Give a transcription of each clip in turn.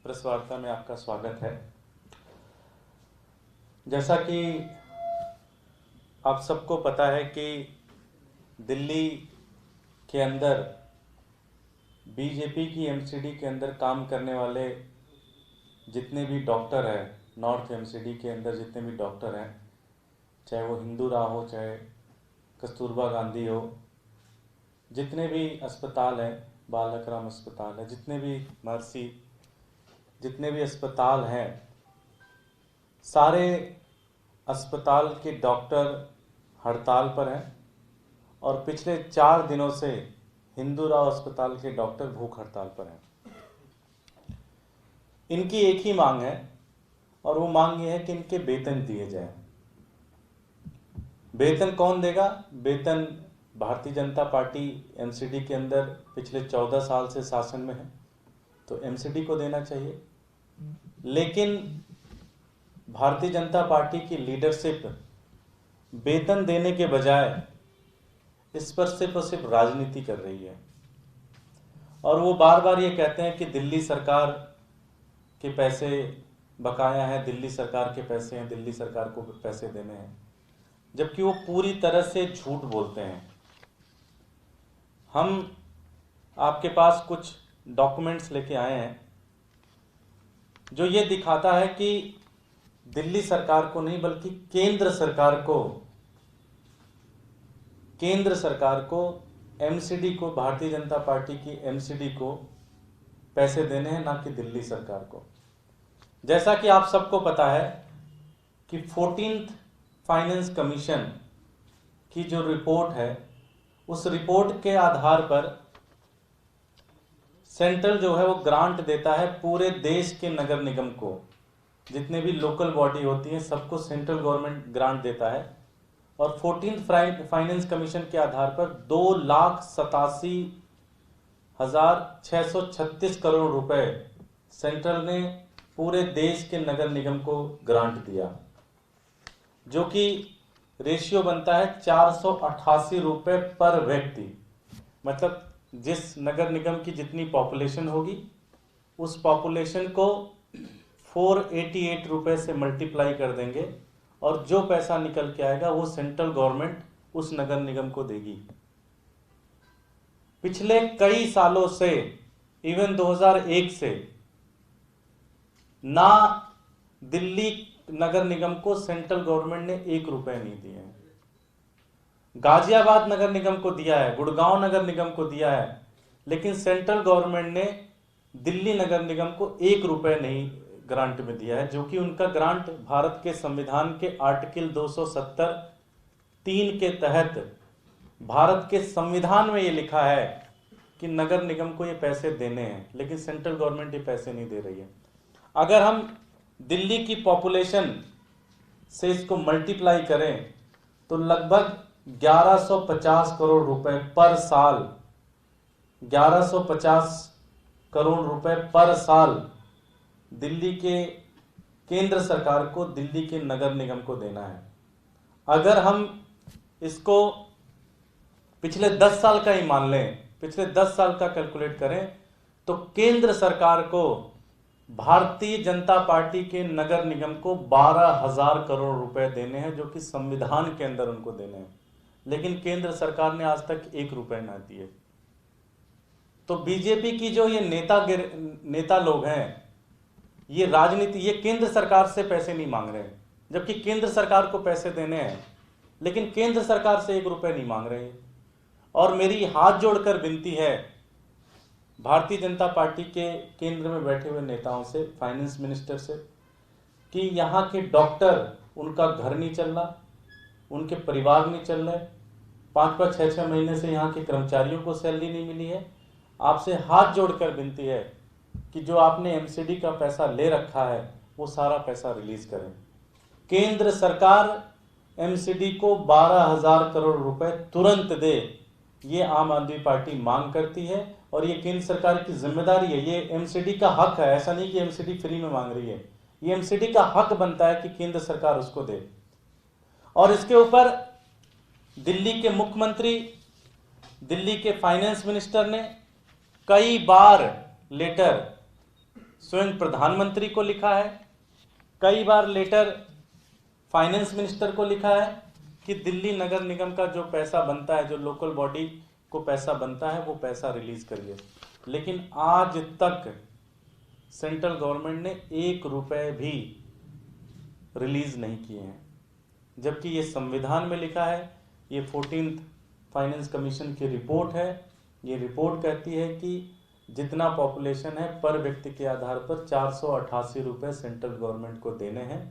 Press वार्ता में आपका स्वागत है। जैसा कि आप सबको पता है कि दिल्ली के अंदर बीजेपी की एमसीडी के अंदर काम करने वाले जितने भी डॉक्टर हैं, नॉर्थ एमसीडी के अंदर जितने भी डॉक्टर हैं, चाहे वो हिंदू राव हो, चाहे कस्तूरबा गांधी हो, जितने भी अस्पताल हैं, बालक राम अस्पताल है, जितने भी महर्षि, जितने भी अस्पताल हैं, सारे अस्पताल के डॉक्टर हड़ताल पर हैं और पिछले 4 दिनों से हिंदू राव अस्पताल के डॉक्टर भूख हड़ताल पर हैं। इनकी एक ही मांग है और वो मांग ये है कि इनके वेतन दिए जाएं। वेतन कौन देगा? वेतन भारतीय जनता पार्टी एमसीडी के अंदर पिछले 14 साल से शासन में है, तो एमसीडी को देना चाहिए। लेकिन भारतीय जनता पार्टी की लीडरशिप वेतन देने के बजाय इस पर सिर्फ और सिर्फ राजनीति कर रही है और वो बार बार ये कहते हैं कि दिल्ली सरकार के पैसे बकाया हैं, दिल्ली सरकार के पैसे हैं, दिल्ली सरकार को पैसे देने हैं, जबकि वो पूरी तरह से झूठ बोलते हैं। हम आपके पास कुछ डॉक्यूमेंट्स लेके आए हैं जो ये दिखाता है कि दिल्ली सरकार को नहीं बल्कि केंद्र सरकार को एमसीडी को, भारतीय जनता पार्टी की एमसीडी को पैसे देने हैं, ना कि दिल्ली सरकार को। जैसा कि आप सबको पता है कि 14th फाइनेंस कमीशन की जो रिपोर्ट है, उस रिपोर्ट के आधार पर सेंट्रल जो है वो ग्रांट देता है पूरे देश के नगर निगम को, जितने भी लोकल बॉडी होती है सबको सेंट्रल गवर्नमेंट ग्रांट देता है। और 14th फाइनेंस कमीशन के आधार पर 2,87,636 करोड़ रुपए सेंट्रल ने पूरे देश के नगर निगम को ग्रांट दिया, जो कि रेशियो बनता है 488 रुपए पर व्यक्ति। मतलब जिस नगर निगम की जितनी पॉपुलेशन होगी उस पॉपुलेशन को 488 रुपए से मल्टीप्लाई कर देंगे और जो पैसा निकल के आएगा वो सेंट्रल गवर्नमेंट उस नगर निगम को देगी। पिछले कई सालों से, इवन 2001 से, ना दिल्ली नगर निगम को सेंट्रल गवर्नमेंट ने 1 रुपए नहीं दिए हैं। गाजियाबाद नगर निगम को दिया है, गुड़गांव नगर निगम को दिया है, लेकिन सेंट्रल गवर्नमेंट ने दिल्ली नगर निगम को 1 रुपए नहीं ग्रांट में दिया है, जो कि उनका ग्रांट भारत के संविधान के आर्टिकल 270(3) के तहत भारत के संविधान में ये लिखा है कि नगर निगम को ये पैसे देने हैं, लेकिन सेंट्रल गवर्नमेंट ये पैसे नहीं दे रही है। अगर हम दिल्ली की पॉपुलेशन से इसको मल्टीप्लाई करें तो लगभग 1150 करोड़ रुपए पर साल, 1150 करोड़ रुपए पर साल दिल्ली के केंद्र सरकार को दिल्ली के नगर निगम को देना है। अगर हम इसको पिछले 10 साल का ही मान लें, पिछले 10 साल का कैलकुलेट करें, तो केंद्र सरकार को भारतीय जनता पार्टी के नगर निगम को 12,000 करोड़ रुपए देने हैं, जो कि संविधान के अंदर उनको देने हैं, लेकिन केंद्र सरकार ने आज तक 1 रुपए ना दिए। तो बीजेपी की जो ये नेता लोग हैं, ये राजनीति, ये केंद्र सरकार से पैसे नहीं मांग रहे हैं, जबकि केंद्र सरकार को पैसे देने हैं, लेकिन केंद्र सरकार से 1 रुपए नहीं मांग रहे हैं। और मेरी हाथ जोड़कर विनती है भारतीय जनता पार्टी के केंद्र में बैठे हुए नेताओं से, फाइनेंस मिनिस्टर से, कि यहाँ के डॉक्टर, उनका घर नहीं चल रहा, उनके परिवार नहीं चल रहे, 5-5, 6-6 महीने से यहाँ के कर्मचारियों को सैलरी नहीं मिली है। आपसे हाथ जोड़कर विनती है कि जो आपने एमसीडी का पैसा ले रखा है वो सारा पैसा रिलीज करें। केंद्र सरकार एमसीडी को 12,000 करोड़ रुपए तुरंत दे, ये आम आदमी पार्टी मांग करती है और ये केंद्र सरकार की जिम्मेदारी है। ये एमसीडी का हक है, ऐसा नहीं कि एमसीडी फ्री में मांग रही है, ये एमसीडी का हक बनता है कि केंद्र सरकार उसको दे। और इसके ऊपर दिल्ली के मुख्यमंत्री, दिल्ली के फाइनेंस मिनिस्टर ने कई बार लेटर स्वयं प्रधानमंत्री को लिखा है, कई बार लेटर फाइनेंस मिनिस्टर को लिखा है कि दिल्ली नगर निगम का जो पैसा बनता है, जो लोकल बॉडी को पैसा बनता है, वो पैसा रिलीज करिए। लेकिन आज तक सेंट्रल गवर्नमेंट ने 1 रुपए भी रिलीज नहीं किए हैं, जबकि ये संविधान में लिखा है। ये 14th फाइनेंस कमीशन की रिपोर्ट है। ये रिपोर्ट कहती है कि जितना पॉपुलेशन है पर व्यक्ति के आधार पर 488 रुपए सेंट्रल गवर्नमेंट को देने हैं।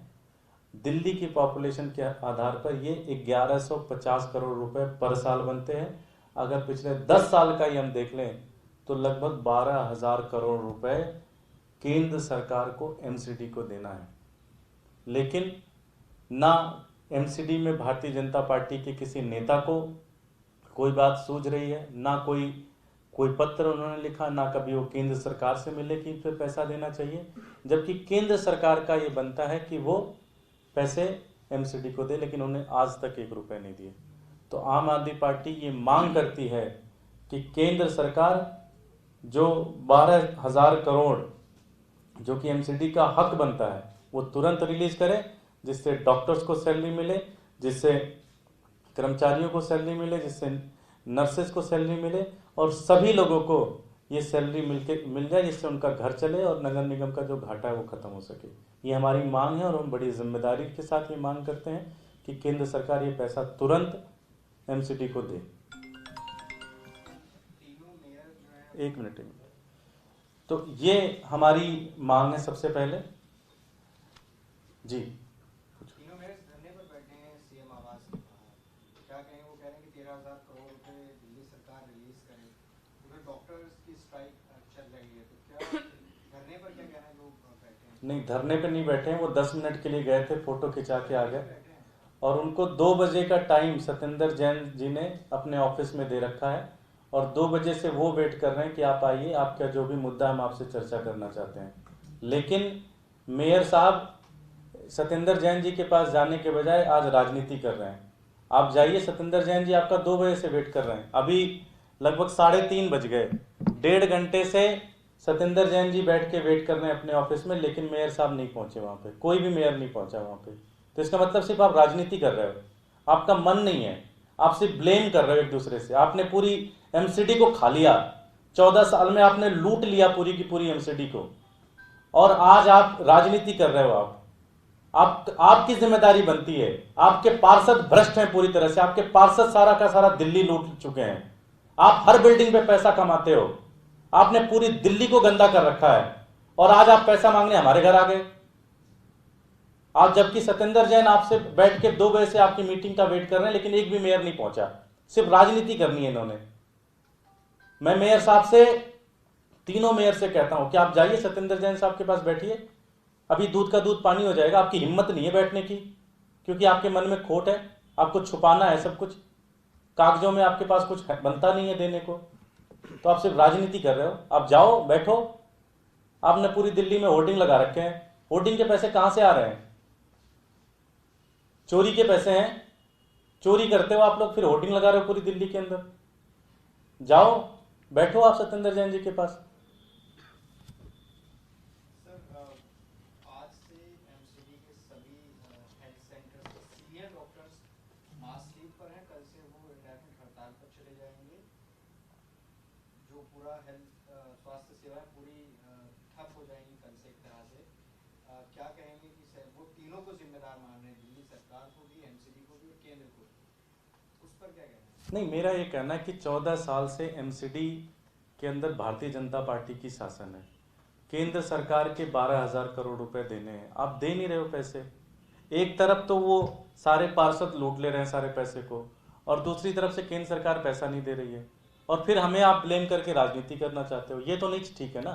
दिल्ली की पॉपुलेशन के आधार पर ये 1150 करोड़ रुपए पर साल बनते हैं। अगर पिछले 10 साल का ही हम देख लें तो लगभग 12,000 करोड़ रुपए केंद्र सरकार को एमसीडी को देना है। लेकिन ना एमसीडी में भारतीय जनता पार्टी के किसी नेता को कोई बात सूझ रही है, ना कोई पत्र उन्होंने लिखा, ना कभी वो केंद्र सरकार से मिले कि इन पर पैसा देना चाहिए, जबकि केंद्र सरकार का ये बनता है कि वो पैसे एमसीडी को दे, लेकिन उन्हें आज तक 1 रुपए नहीं दिए। तो आम आदमी पार्टी ये मांग करती है कि केंद्र सरकार जो 12,000 करोड़ जो कि एमसीडी का हक बनता है वो तुरंत रिलीज करे, जिससे डॉक्टर्स को सैलरी मिले, जिससे कर्मचारियों को सैलरी मिले, जिससे नर्सेस को सैलरी मिले और सभी लोगों को ये सैलरी मिल जाए, जिससे उनका घर चले और नगर निगम का जो घाटा है वो खत्म हो सके। ये हमारी मांग है और हम बड़ी जिम्मेदारी के साथ ये मांग करते हैं कि केंद्र सरकार ये पैसा तुरंत एमसीडी को दे। एक मिनट। तो ये हमारी मांग है सबसे पहले जी। तीनों मेरे धरने पर बैठे हैं सीएम आवास के बाहर, क्या कहें? वो कह रहे हैं कि 13,000 करोड़ रुपए दिल्ली सरकार रिलीज करे। तो डॉक्टर्स की स्ट्राइक चल रही है, तो क्या धरने पर क्या कहना है? लोग बैठे हैं? नहीं, धरने पे नहीं बैठे हैं, वो 10 मिनट के लिए गए थे, फोटो खिंचा के आ गए और उनको 2 बजे का टाइम सत्येंद्र जैन जी ने अपने ऑफिस में दे रखा है और 2 बजे से वो वेट कर रहे हैं कि आप आइए, आपका जो भी मुद्दा हम आपसे चर्चा करना चाहते हैं। लेकिन मेयर साहब सत्येंद्र जैन जी के पास जाने के बजाय आज राजनीति कर रहे हैं। आप जाइए, सत्येंद्र जैन जी आपका 2 बजे से वेट कर रहे हैं, अभी लगभग 3:30 बज गए। 1.5 घंटे से सत्येंद्र जैन जी बैठ के वेट कर रहे हैं अपने ऑफिस में, लेकिन मेयर साहब नहीं पहुंचे वहां पे, कोई भी मेयर नहीं पहुंचा वहां पे। तो इसका मतलब सिर्फ आप राजनीति कर रहे हो, आपका मन नहीं है, आप सिर्फ ब्लेम कर रहे हो एक दूसरे से। आपने पूरी एमसीडी को खा लिया, 14 साल में आपने लूट लिया पूरी की पूरी एमसीडी को, और आज आप राजनीति कर रहे हो। आपकी जिम्मेदारी बनती है। आपके पार्षद भ्रष्ट हैं पूरी तरह से, आपके पार्षद सारा का सारा दिल्ली लूट चुके हैं। आप हर बिल्डिंग पे पैसा कमाते हो, आपने पूरी दिल्ली को गंदा कर रखा है और आज आप पैसा मांगने हमारे घर आ गए। आज जबकि सत्येंद्र जैन आपसे बैठ के 2 बजे से आपकी मीटिंग का वेट कर रहे हैं, लेकिन एक भी मेयर नहीं पहुंचा। सिर्फ राजनीति करनी है इन्होंने। मैं मेयर साहब से, तीनों मेयर से कहता हूं कि आप जाइए सत्येंद्र जैन साहब के पास बैठिए, अभी दूध का दूध पानी हो जाएगा। आपकी हिम्मत नहीं है बैठने की, क्योंकि आपके मन में खोट है, आपको छुपाना है सब कुछ, कागजों में आपके पास कुछ बनता नहीं है देने को, तो आप सिर्फ राजनीति कर रहे हो। आप जाओ, बैठो। आपने पूरी दिल्ली में होर्डिंग लगा रखे हैं, होर्डिंग के पैसे कहां से आ रहे हैं? चोरी के पैसे हैं, चोरी करते हो आप लोग, फिर होर्डिंग लगा रहे हो पूरी दिल्ली के अंदर। जाओ, बैठो आप सत्येंद्र जैन जी के पास। स्वास्थ्य सेवाएं पूरी ठप हो जाएंगी कल से एक तरह से। क्या कहेंगे कि वो तीनों को जिम्मेदार मान रहे हैं, दिल्ली सरकार को भी, एमसीडी को भी और केंद्र को भी, उस पर क्या कहना है? नहीं, मेरा ये कहना है कि 14 साल से एमसीडी के अंदर भारतीय जनता पार्टी की शासन है। केंद्र सरकार के 12,000 करोड़ रुपए देने हैं, आप दे नहीं रहे हो पैसे। एक तरफ तो वो सारे पार्षद लूट ले रहे हैं सारे पैसे को, और दूसरी तरफ से केंद्र सरकार पैसा नहीं दे रही है, और फिर हमें आप ब्लेम करके राजनीति करना चाहते हो। ये तो नहीं ठीक है ना।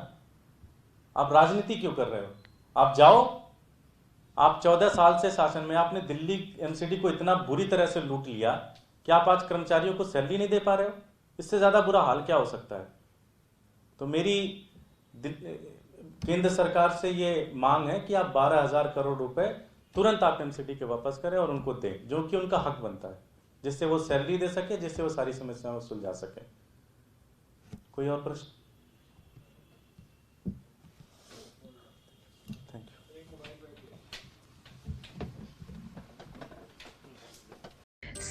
आप राजनीति क्यों कर रहे हो? आप जाओ, आप 14 साल से शासन में, आपने दिल्ली एमसीडी को इतना बुरी तरह से लूट लिया कि आप आज कर्मचारियों को सैलरी नहीं दे पा रहे हो। इससे ज्यादा बुरा हाल क्या हो सकता है? तो मेरी केंद्र सरकार से ये मांग है कि आप 12,000 करोड़ रुपए तुरंत आप एमसीडी के वापस करें और उनको दें, जो कि उनका हक बनता है, जिससे वो सैलरी दे सके, जिससे वो सारी समस्याओं को सुलझा सके। कोई और प्रश्न?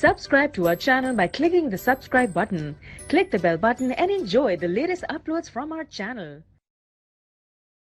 Subscribe to our channel by clicking the subscribe button. Click the bell button and enjoy the latest uploads from our channel.